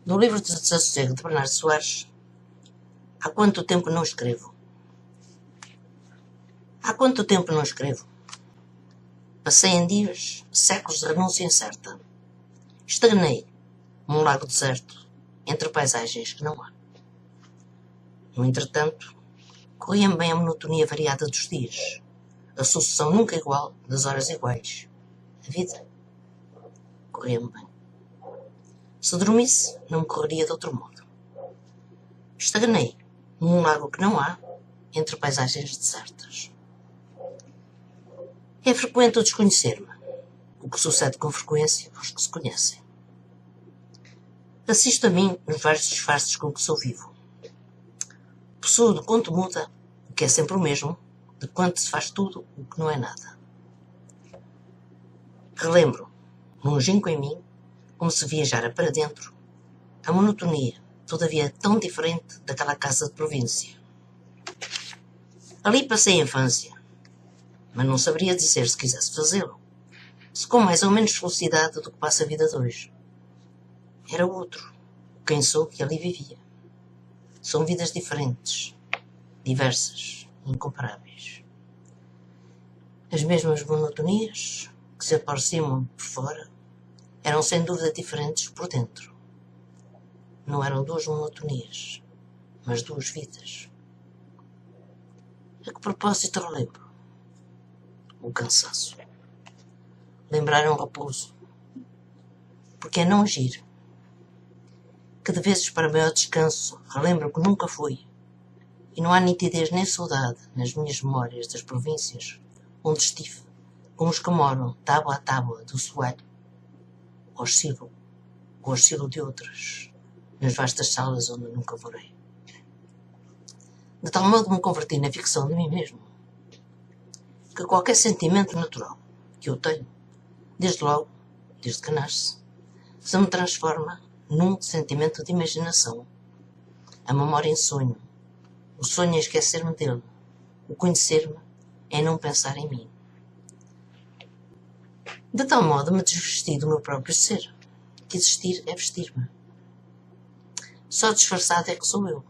Do livro de Desassossego de Bernardo Soares, há quanto tempo não escrevo? Há quanto tempo não escrevo? Passei em dias, séculos de renúncia incerta. Estagnei, num lago deserto, entre paisagens que não há. No entretanto, corria-me bem a monotonia variada dos dias, a sucessão nunca igual das horas iguais. A vida corria-me bem. Se dormisse, não me correria de outro modo. Estagnei, num lago que não há, entre paisagens desertas. É frequente o desconhecer-me, o que sucede com frequência aos que se conhecem. Assisto a mim nos vários disfarces com que sou vivo. Possuo de quanto muda, o que é sempre o mesmo, de quanto se faz tudo o que não é nada. Relembro, longínquo em mim, como se viajara para dentro, a monotonia, todavia tão diferente daquela casa de província. Ali passei a infância, mas não saberia dizer se quisesse fazê-lo, se com mais ou menos felicidade do que passa a vida de hoje. Era outro, quem sou que ali vivia. São vidas diferentes, diversas, incomparáveis. As mesmas monotonias que se aproximam por fora eram sem dúvida diferentes por dentro. Não eram duas monotonias, mas duas vidas. A que propósito relembro? O cansaço. Lembrar é um repouso, porque é não agir. Que de vezes para maior descanso relembro que nunca fui, e não há nitidez nem saudade nas minhas memórias das províncias onde estive, como os que moram tábua a tábua do soalho, oscilo de outras, nas vastas salas onde nunca morei. De tal modo me converti na ficção de mim mesmo, que qualquer sentimento natural que eu tenho, desde logo, desde que nasce, se me transforma num sentimento de imaginação, a memória em sonho, o sonho é esquecer-me dele, o conhecer-me é não pensar em mim. De tal modo me desvesti do meu próprio ser, que existir é vestir-me. Só disfarçado é que sou eu.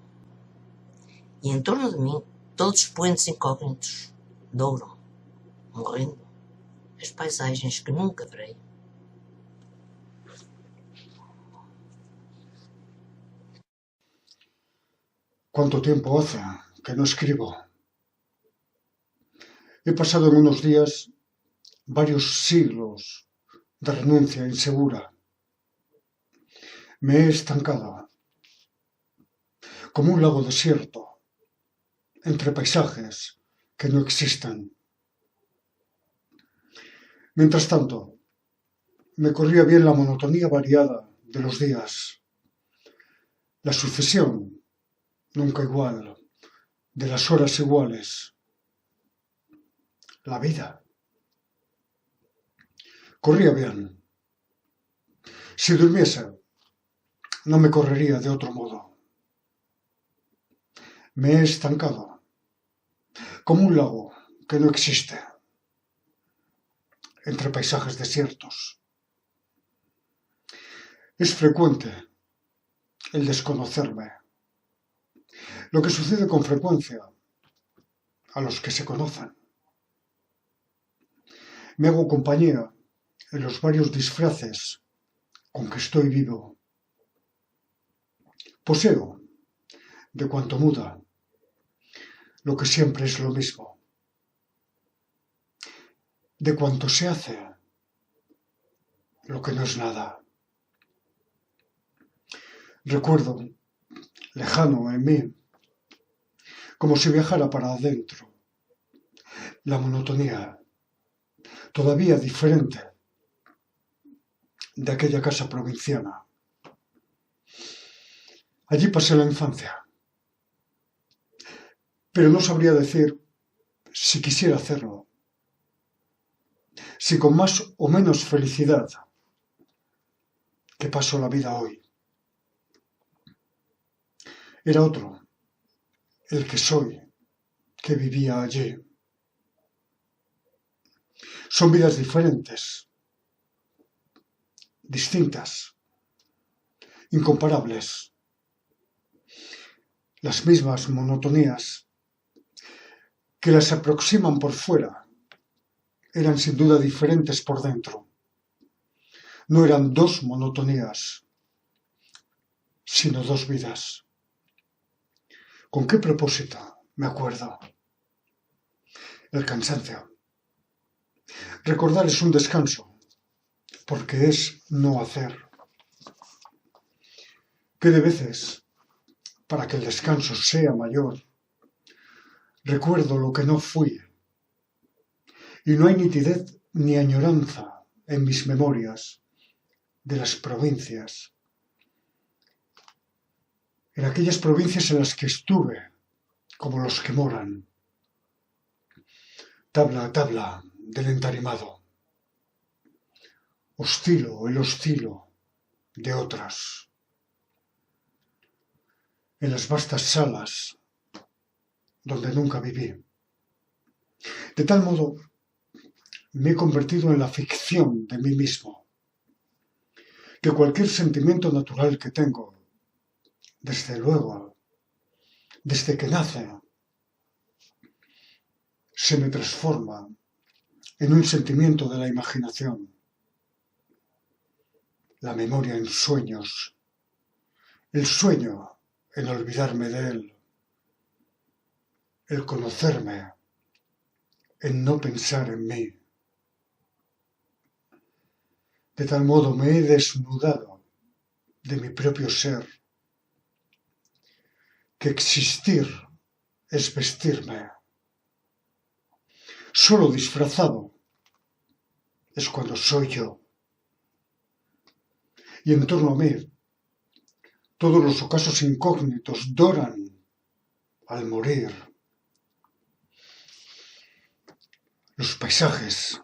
E em torno de mim, todos os poentes incógnitos douram, morrendo, as paisagens que nunca verei. ¿Cuánto tiempo hace que no escribo? He pasado en unos días varios siglos de renuncia insegura. Me he estancado, como un lago desierto, entre paisajes que no existen. Mientras tanto, me corría bien la monotonía variada de los días, la sucesión nunca igual, de las horas iguales, la vida. Corría bien. Si durmiese, no me correría de otro modo. Me he estancado, como un lago que no existe, entre paisajes desiertos. Es frecuente el desconocerme, lo que sucede con frecuencia a los que se conocen. Me hago compañía en los varios disfraces con que estoy vivo. Poseo, de cuanto muda, lo que siempre es lo mismo. De cuanto se hace, lo que no es nada. Recuerdo, lejano en mí, como si viajara para adentro, la monotonía, todavía diferente, de aquella casa provinciana. Allí pasé la infancia, pero no sabría decir si quisiera hacerlo, si con más o menos felicidad que paso la vida hoy. Era otro, el que soy, que vivía allí. Son vidas diferentes, distintas, incomparables. Las mismas monotonías que las aproximan por fuera eran sin duda diferentes por dentro. No eran dos monotonías, sino dos vidas. ¿Con qué propósito? Me acuerdo. El cansancio. Recordar es un descanso, porque es no hacer. Que de veces, para que el descanso sea mayor, recuerdo lo que no fui, y no hay nitidez ni añoranza en mis memorias de las provincias, en aquellas provincias en las que estuve, como los que moran, tabla a tabla del entarimado, hostilo el hostilo de otras, en las vastas salas donde nunca viví. De tal modo, me he convertido en la ficción de mí mismo, que cualquier sentimiento natural que tengo, desde luego, desde que nace, se me transforma en un sentimiento de la imaginación, la memoria en sueños, el sueño en olvidarme de él, el conocerme en no pensar en mí. De tal modo me he desnudado de mi propio ser, que existir es vestirme. Solo disfrazado es cuando soy yo. Y en torno a mí, todos los ocasos incógnitos doran al morir. Los paisajes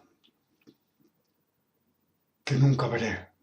que nunca veré.